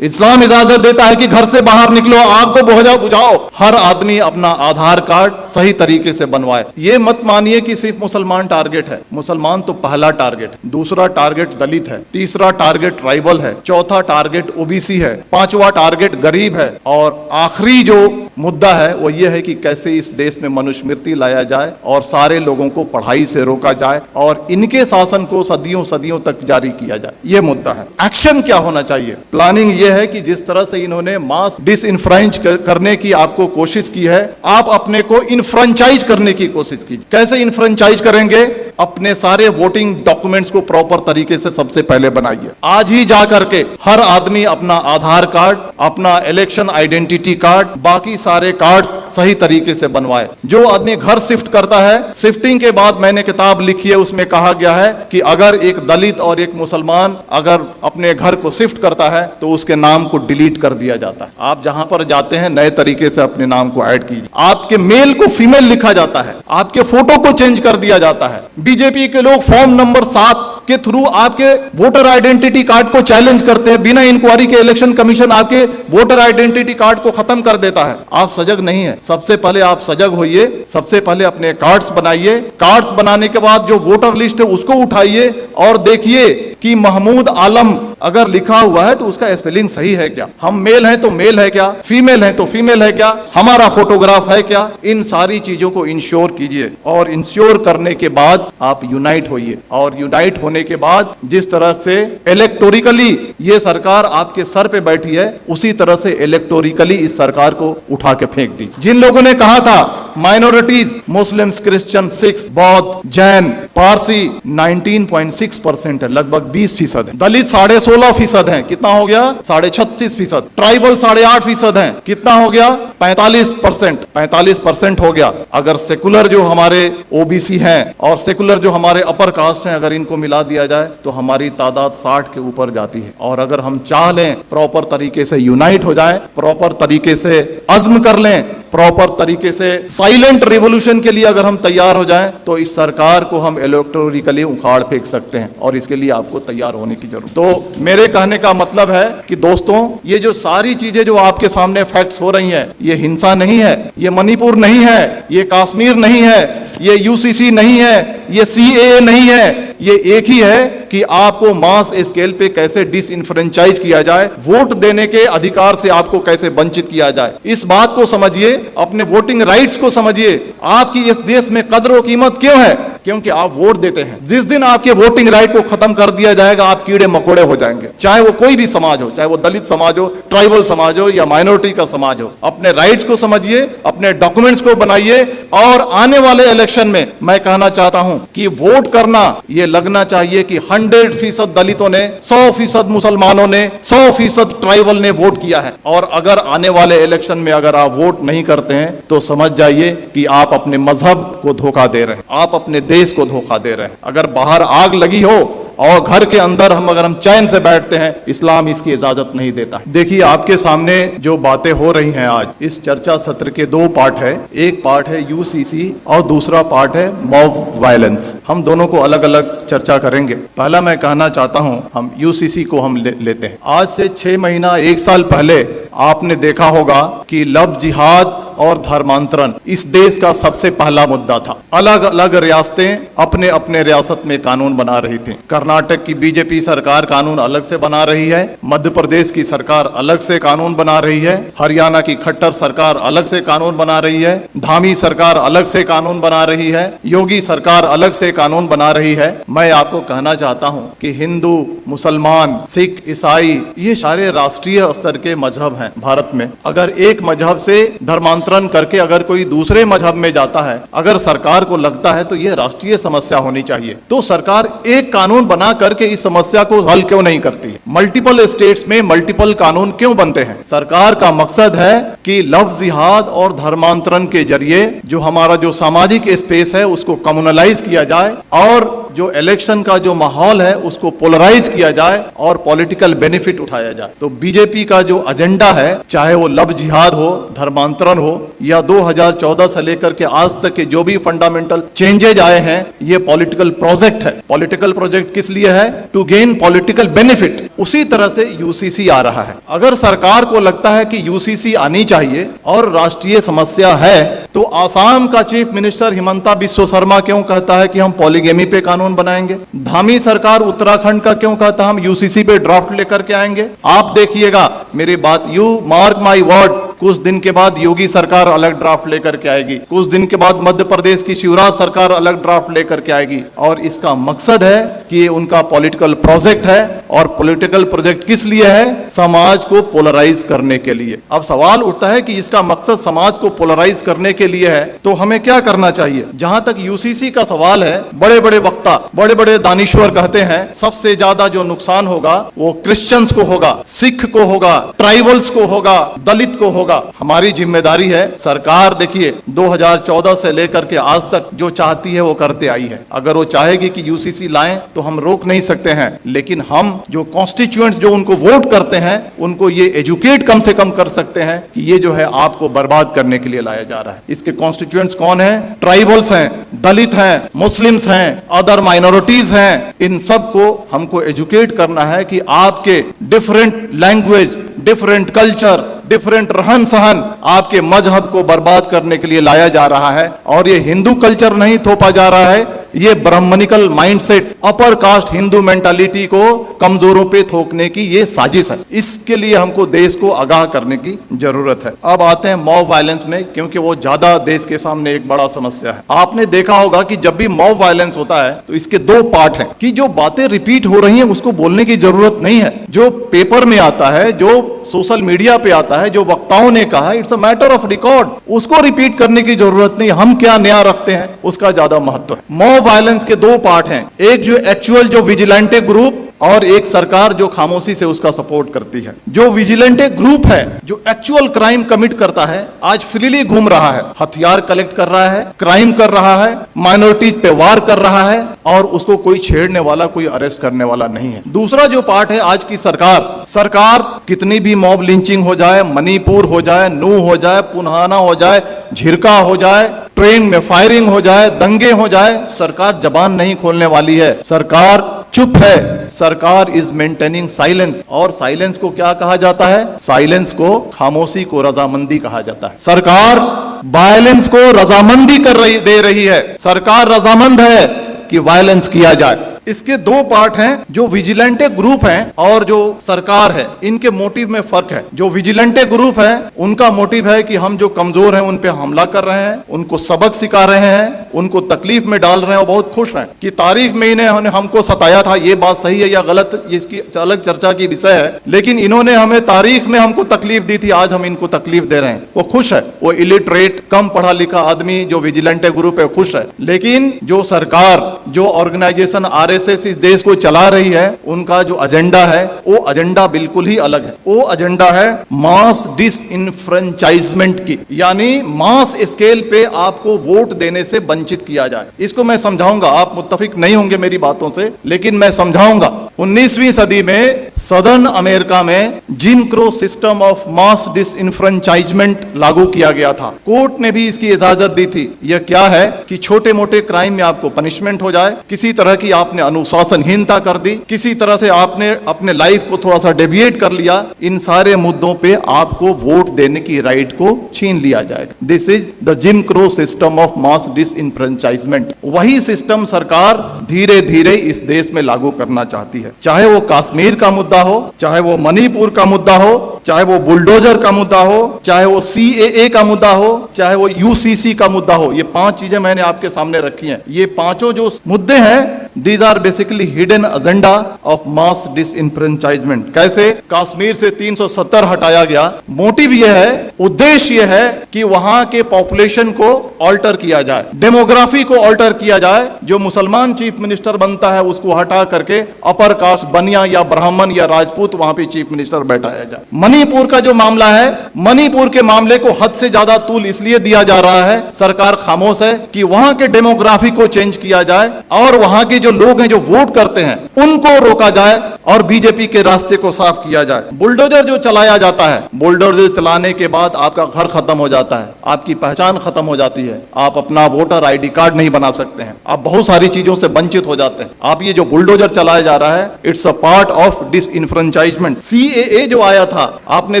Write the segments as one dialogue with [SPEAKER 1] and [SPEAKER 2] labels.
[SPEAKER 1] इस्लाम इजाजत देता है कि घर से बाहर निकलो, आग को बुझाओ, हर आदमी अपना आधार कार्ड सही तरीके से बनवाए। ये मत मानिए कि सिर्फ मुसलमान टारगेट है। मुसलमान तो पहला टारगेट, दूसरा टारगेट दलित है, तीसरा टारगेट ट्राइबल है, चौथा टारगेट ओबीसी है, पांचवा टारगेट गरीब है, और आखिरी जो मुद्दा है वो ये है कि कैसे इस देश में मनुस्मृति लाया जाए और सारे लोगों को पढ़ाई से रोका जाए और इनके शासन को सदियों सदियों तक जारी किया जाए। ये मुद्दा है। एक्शन क्या होना चाहिए? प्लानिंग ये है कि जिस तरह से इन्होंने मास डिसइंफ्रेंच करने की आपको कोशिश की है, आप अपने को इनफ्रेंचाइज करने की कोशिश कीजिए। कैसे इनफ्रेंचाइज करेंगे? अपने सारे वोटिंग डॉक्यूमेंट्स को प्रॉपर तरीके से सबसे पहले बनाइए। आज ही जा करके हर आदमी अपना आधार कार्ड, अपना इलेक्शन आइडेंटिटी कार्ड, बाकी सारे कार्ड्स सही तरीके से बनवाए। जो आदमी घर शिफ्ट करता है, शिफ्टिंग के बाद मैंने किताब लिखी है, उसमें कहा गया है कि अगर एक दलित और एक मुसलमान अगर अपने घर को शिफ्ट करता है तो उसके नाम को डिलीट कर दिया जाता है। आप जहां पर जाते हैं नए तरीके से अपने नाम को ऐड कीजिए। आपके मेल को फीमेल लिखा जाता है, आपके फोटो को चेंज कर दिया जाता है। बीजेपी के लोग फॉर्म नंबर 7 के थ्रू आपके वोटर आइडेंटिटी कार्ड को चैलेंज करते हैं। बिना इंक्वायरी के इलेक्शन कमीशन आपके वोटर आइडेंटिटी कार्ड को खत्म कर देता है। आप सजग नहीं है। सबसे पहले आप सजग होइए, सबसे पहले अपने कार्ड्स बनाइए। कार्ड्स बनाने के बाद जो वोटर लिस्ट है उसको उठाइए और देखिए कि महमूद आलम अगर लिखा हुआ है तो उसका स्पेलिंग सही है क्या, हम मेल हैं तो मेल है क्या, फीमेल है तो फीमेल है क्या, हमारा फोटोग्राफ है क्या। इन सारी चीजों को इंश्योर कीजिए और इंश्योर करने के बाद आप यूनाइट होइए। और यूनाइट होने के बाद जिस तरह से इलेक्टोरिकली ये सरकार आपके सर पे बैठी है, उसी तरह से इलेक्टोरिकली इस सरकार को उठा के फेंक दी। जिन लोगों ने कहा था माइनॉरिटीज मुस्लिम्स, क्रिश्चियन, सिख्स, बौद्ध, जैन, पारसी 19.6% है, लगभग 20% है। दलित 16.5% है, कितना हो गया? 36.5%। ट्राइबल 8.5% है, कितना हो गया? 45% हो गया। अगर सेकुलर जो हमारे ओबीसी हैं और सेकुलर जो हमारे अपर कास्ट हैं, अगर इनको मिला दिया जाए तो हमारी तादाद 60 के ऊपर जाती है। और अगर हम चाह लें प्रॉपर तरीके से यूनाइट हो जाए, प्रॉपर तरीके से अज़्म कर लें, प्रॉपर तरीके से साइलेंट रिवॉल्यूशन के लिए अगर हम तैयार हो जाएं, तो इस सरकार को हम इलेक्टोरिकली उखाड़ फेंक सकते हैं। और इसके लिए आपको तैयार होने की जरूरत। तो मेरे कहने का मतलब है कि दोस्तों, ये जो सारी चीजें जो आपके सामने फैक्ट्स हो रही हैं, ये हिंसा नहीं है, ये मणिपुर नहीं है, ये कश्मीर नहीं है, ये यूसीसी नहीं है, ये सीएए नहीं है। ये एक ही है कि आपको मास स्केल पे कैसे डिसइंफ्रेंचाइज किया जाए, वोट देने के अधिकार से आपको कैसे वंचित किया जाए। इस बात को समझिए, अपने वोटिंग राइट्स को समझिए। आपकी इस देश में कदर और कीमत क्यों है? क्योंकि आप वोट देते हैं। जिस दिन आपके वोटिंग राइट को खत्म कर दिया जाएगा, आप कीड़े मकोड़े हो जाएंगे। चाहे वो कोई भी समाज हो, चाहे वो दलित समाज हो, ट्राइबल समाज हो या माइनॉरिटी का समाज हो। अपने राइट्स को समझिए, अपने डॉक्यूमेंट्स को बनाइए। और आने वाले इलेक्शन में मैं कहना चाहता हूं कि वोट करना ये लगना चाहिए कि 100% दलितों ने, 100% मुसलमानों ने, 100% ट्राइबल ने वोट किया है। और अगर आने वाले इलेक्शन में अगर आप वोट नहीं करते हैं तो समझ जाइए कि आप अपने मजहब को धोखा दे रहे हैं, आप अपने देश को धोखा दे रहे हैं। अगर बाहर आग लगी हो और घर के अंदर अगर हम चैन से बैठते हैं, इस्लाम इसकी इजाजत नहीं देता। देखिए, आपके सामने जो बातें हो रही हैं आज, इस चर्चा सत्र के 2 पार्ट है। एक पार्ट है यूसीसी और दूसरा पार्ट है मॉब वायलेंस। हम दोनों को अलग अलग चर्चा करेंगे। पहला मैं कहना चाहता हूं, हम यूसीसी को हम लेते हैं। आज से 6 महीना 1 साल पहले आपने देखा होगा कि लव जिहाद और धर्मांतरण इस देश का सबसे पहला मुद्दा था। अलग अलग रियासतें अपने अपने रियासत में कानून बना रही थी। कर्नाटक की बीजेपी सरकार कानून अलग से बना रही है, मध्य प्रदेश की सरकार अलग से कानून बना रही है, हरियाणा की खट्टर सरकार अलग से कानून बना रही है, धामी सरकार अलग से कानून बना रही है, योगी सरकार अलग से कानून बना रही है। मैं आपको कहना चाहता हूं कि हिंदू, मुसलमान, सिख, ईसाई ये सारे राष्ट्रीय स्तर के मजहब हैं भारत में। अगर एक मजहब से धर्मांतरण करके अगर कोई दूसरे मजहब में जाता है, अगर सरकार को लगता है तो यह राष्ट्रीय समस्या होनी चाहिए, तो सरकार एक कानून बना करके इस समस्या को हल क्यों नहीं करती? मल्टीपल स्टेट्स में मल्टीपल कानून क्यों बनते हैं? सरकार का मकसद है कि लव जिहाद और धर्मांतरण के जरिए जो हमारा जो सामाजिक स्पेस है उसको कम्युनलाइज किया जाए और जो इलेक्शन का जो माहौल है उसको पोलराइज किया जाए और पॉलिटिकल बेनिफिट उठाया जाए। तो बीजेपी का जो एजेंडा है, चाहे वो लव जिहाद हो, धर्मांतरण हो, या 2014 से लेकर के आज तक के जो भी फंडामेंटल चेंजेज आए हैं, ये पॉलिटिकल प्रोजेक्ट है। पॉलिटिकल प्रोजेक्ट किस लिए है? To gain political benefit. उसी तरह से यूसीसी आ रहा है। अगर सरकार को लगता है कि यूसीसी आनी चाहिए और राष्ट्रीय समस्या है, तो आसाम का चीफ मिनिस्टर हिमंता बिस्वा शर्मा क्यों कहता है कि हम पॉलीगेमी पे कानून बनाएंगे? धामी सरकार उत्तराखंड का क्यों कहता है हम यूसीसी पे ड्राफ्ट लेकर के आएंगे? आप देखिएगा मेरी बात, यू मार्क माई वर्ड, कुछ दिन के बाद योगी सरकार अलग ड्राफ्ट लेकर के आएगी, कुछ दिन के बाद मध्य प्रदेश की शिवराज सरकार अलग ड्राफ्ट लेकर के आएगी। और इसका मकसद है कि ये उनका पॉलिटिकल प्रोजेक्ट है। और पॉलिटिकल प्रोजेक्ट किस लिए है? समाज को पोलराइज करने के लिए। अब सवाल उठता है कि इसका मकसद समाज को पोलराइज करने के लिए है, तो हमें क्या करना चाहिए? जहां तक यूसीसी का सवाल है, बड़े बड़े वक्ता, बड़े बड़े दानिश्वर कहते हैं सबसे ज्यादा जो नुकसान होगा वो क्रिश्चियंस को होगा, सिख को होगा, ट्राइबल्स को होगा, दलित को होगा। हमारी जिम्मेदारी है, सरकार देखिए 2014 से लेकर के आज तक जो चाहती है वो करते आई है। अगर वो चाहेगी कि यूसीसी लाएं तो हम रोक नहीं सकते हैं, लेकिन हम जो कॉन्स्टिट्यूएंट्स जो उनको वोट करते हैं उनको ये एजुकेट कम से कम कर सकते हैं कि ये जो है आपको बर्बाद करने के लिए लाया जा रहा है। इसके कॉन्स्टिट्यूएंट्स कौन है? ट्राइबल्स हैं, दलित हैं, मुस्लिम्स हैं, अदर माइनॉरिटीज हैं। इन सबको हमको एजुकेट करना है कि आपके different language, different culture, different रहन सहन आपके मजहब को बर्बाद करने के लिए लाया जा रहा है। और ये हिंदू कल्चर नहीं थोपा जा रहा है, ये brahminical mindset, upper caste Hindu mentality को कमजोरों पे थोकने की ये साजिश है। इसके लिए हमको देश को आगाह करने की जरूरत है। अब आते हैं मॉब वायलेंस में, क्योंकि वो ज्यादा देश के सामने एक बड़ा समस्या है। आपने देखा होगा कि जब भी मॉब वायलेंस होता है तो इसके दो पार्ट हैं कि जो बातें रिपीट हो रही हैं उसको बोलने की जरूरत नहीं है। जो पेपर में आता है, जो सोशल मीडिया पे आता है, जो वक्ताओं ने कहा, it's a matter of record, उसको रिपीट करने की जरूरत नहीं। हम क्या नया रखते हैं उसका ज्यादा महत्व है। मॉब वायलेंस के दो पार्ट हैं, एक जो एक्चुअल जो विजिलेंटे ग्रुप और एक सरकार जो खामोशी से उसका सपोर्ट करती है। जो विजिलेंटे ग्रुप है, जो एक्चुअल क्राइम कमिट करता है, आज फ्रीली घूम रहा है, हथियार कलेक्ट कर रहा है, क्राइम कर रहा है, माइनॉरिटीज पे वार कर रहा है और उसको कोई छेड़ने वाला, कोई अरेस्ट करने वाला नहीं है। दूसरा जो पार्ट है आज की सरकार कितनी भी मॉब लिंचिंग हो जाए, मणिपुर हो जाए, नू हो जाए, पुन्हाना हो जाए, झिरका हो जाए, ट्रेन में फायरिंग हो जाए, दंगे हो जाए, सरकार जबान नहीं खोलने वाली है। सरकार चुप है। सरकार इज मेंटेनिंग साइलेंस। और साइलेंस को क्या कहा जाता है? साइलेंस को, खामोशी को रजामंदी कहा जाता है। सरकार वायलेंस को रजामंदी दे रही है। सरकार रजामंद है कि वायलेंस किया जाए। इसके दो पार्ट हैं, जो विजिलेंटे ग्रुप हैं और जो सरकार है, इनके मोटिव में फर्क है। जो विजिलेंटे ग्रुप है उनका मोटिव है कि हम जो कमजोर हैं उन पे हमला कर रहे हैं, उनको सबक सिखा रहे हैं, उनको तकलीफ में डाल रहे हैं और बहुत खुश हैं कि तारीख में इन्हें हमको सताया था। ये बात सही है या गलत, इसकी अलग चर्चा की विषय है, लेकिन इन्होंने हमें तारीख में हमको तकलीफ दी थी, आज हम इनको तकलीफ दे रहे हैं। वो खुश है, वो इलिटरेट, कम पढ़ा लिखा आदमी जो विजिलेंटे ग्रुप है खुश है। लेकिन जो सरकार, जो ऑर्गेनाइजेशन आरएसएस इस देश को चला रही है, उनका जो एजेंडा है वो एजेंडा बिल्कुल ही अलग है। वो एजेंडा है मास डिसइनफ्रेंचाइजमेंट की, यानी मास स्केल पे आपको वोट देने से वंचित किया जाए। इसको मैं समझाऊंगा, आप मुत्तफिक नहीं होंगे मेरी बातों से, लेकिन मैं समझाऊंगा। 19वीं सदी में सदर्न अमेरिका में gym crow system of mass disenfranchisement लागू किया गया था। कोर्ट ने भी इसकी इजाजत दी थी। यह क्या है कि छोटे मोटे क्राइम में आपको पनिशमेंट हो जाए, किसी तरह की आपने अनुशासनहीनता कर दी, किसी तरह से आपने अपने लाइफ को थोड़ा सा डेविएट कर लिया, इन सारे मुद्दों पे आपको वोट देने की राइट को छीन लिया जाएगा। This is the gym crow system of mass disenfranchisement. वही सिस्टम सरकार धीरे धीरे इस देश में लागू करना चाहती है। चाहे वो कश्मीर का मुद्दा हो, चाहे वो मणिपुर का मुद्दा हो, चाहे वो बुलडोजर का मुद्दा हो, चाहे वो सीएए का मुद्दा हो, चाहे वो यूसीसी का मुद्दा हो। ये 5 चीजें मैंने आपके सामने रखी हैं। ये पांचों जो मुद्दे हैं, these are basically hidden agenda of mass disenfranchisement. कैसे? कश्मीर से 370 हटाया गया। मोटिव यह है, उद्देश्य यह है कि वहां के पॉपुलेशन को ऑल्टर किया जाए, डेमोग्राफी को ऑल्टर किया जाए। जो मुसलमान चीफ मिनिस्टर बनता है उसको हटा करके अपर कास्ट बनिया या ब्राह्मण या राजपूत वहां पे चीफ मिनिस्टर बैठाया जाए। मणिपुर का जो मामला है, मणिपुर के मामले को हद से ज्यादा तूल इसलिए दिया जा रहा है, सरकार खामोश है कि वहां के डेमोग्राफी को चेंज किया जाए और वहां के जो लोग हैं जो वोट करते हैं उनको रोका जाए और बीजेपी के रास्ते को साफ किया जाए। बुलडोजर जो चलाया जाता है, बुलडोजर चलाने के बाद आपका घर खत्म हो जाता है, आपकी पहचान खत्म हो जाती है, आप अपना वोटर आईडी कार्ड नहीं बना सकते हैं, आप बहुत सारी चीजों से वंचित हो जाते हैं। आप ये जो बुलडोजर चलाया जा रहा है, it's a part of disenfranchisement. CAA जो आया था, आपने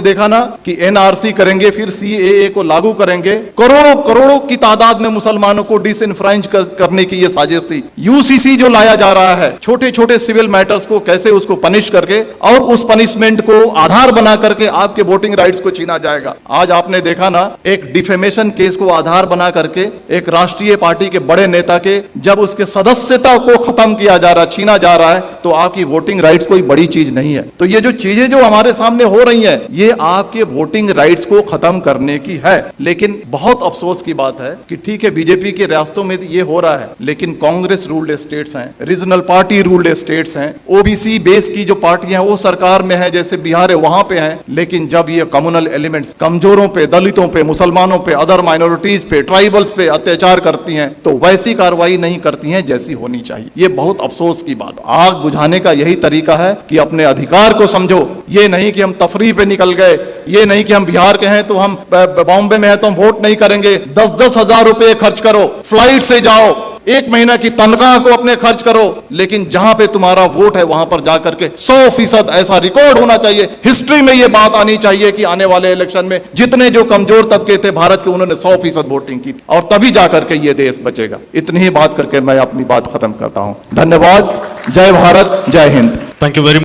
[SPEAKER 1] देखा ना कि एनआरसी करेंगे फिर सीएए को लागू करेंगे, करोड़ों करोड़ों की तादाद में मुसलमानों को डिसइंफ्रेंच करने की ये साजिश थी। यूसीसी जो लाया जा रहा है, छोटे छोटे सिविल मैटर्स को कैसे उसको पनिश करके और उस पनिशमेंट को आधार बना करके आपके वोटिंग राइट्स को छीना जाएगा। आज आपने देखा ना, एक डिफेमेशन केस को आधार बना करके एक राष्ट्रीय पार्टी के बड़े नेता के जब उसके सदस्यता को खत्म किया जा रहा, छीना जा रहा है, तो आपकी वोटिंग राइट्स कोई बड़ी चीज नहीं है। तो ये जो चीजें जो हमारे सामने हो रही हैं, ये आपके वोटिंग राइट्स को खत्म करने की है। लेकिन बहुत अफसोस की बात है कि ठीक है, बीजेपी के रियासतों में ये हो रहा है, लेकिन कांग्रेस रूल्ड स्टेट्स हैं, रीजनल पार्टी रूल्ड स्टेट्स हैं, ओबीसी बेस की जो पार्टियां वो सरकार में है, जैसे बिहार है वहां पे हैं। लेकिन जब ये कम्युनल एलिमेंट्स कमजोरों पे, दलितों पे, मुसलमानों पे, अदर माइनॉरिटीज पे, ट्राइबल्स पे अत्याचार करती हैं, तो वैसी कार्रवाई नहीं करती हैं जैसी होनी चाहिए। ये बहुत अफसोस की बात। आग बुझाने का यही तरीका है कि अपने अधिकार को समझो। ये नहीं कि हम तफरीह पे निकल गए, ये नहीं कि हम बिहार के हैं तो हम बॉम्बे में हैं तो हम वोट नहीं करेंगे। 10-10 हजार रुपए खर्च करो, फ्लाइट से जाओ, 1 महीना की तनख्वाह को अपने खर्च करो, लेकिन जहां पे तुम्हारा वोट है वहां पर जाकर के 100% ऐसा रिकॉर्ड होना चाहिए, हिस्ट्री में ये बात आनी चाहिए कि आने वाले इलेक्शन में जितने जो कमजोर तबके थे भारत के, उन्होंने 100% वोटिंग की, और तभी जाकर के ये देश बचेगा। इतनी ही बात करके मैं अपनी बात खत्म करता हूं। धन्यवाद। जय भारत, जय Hind.
[SPEAKER 2] Thank you very much.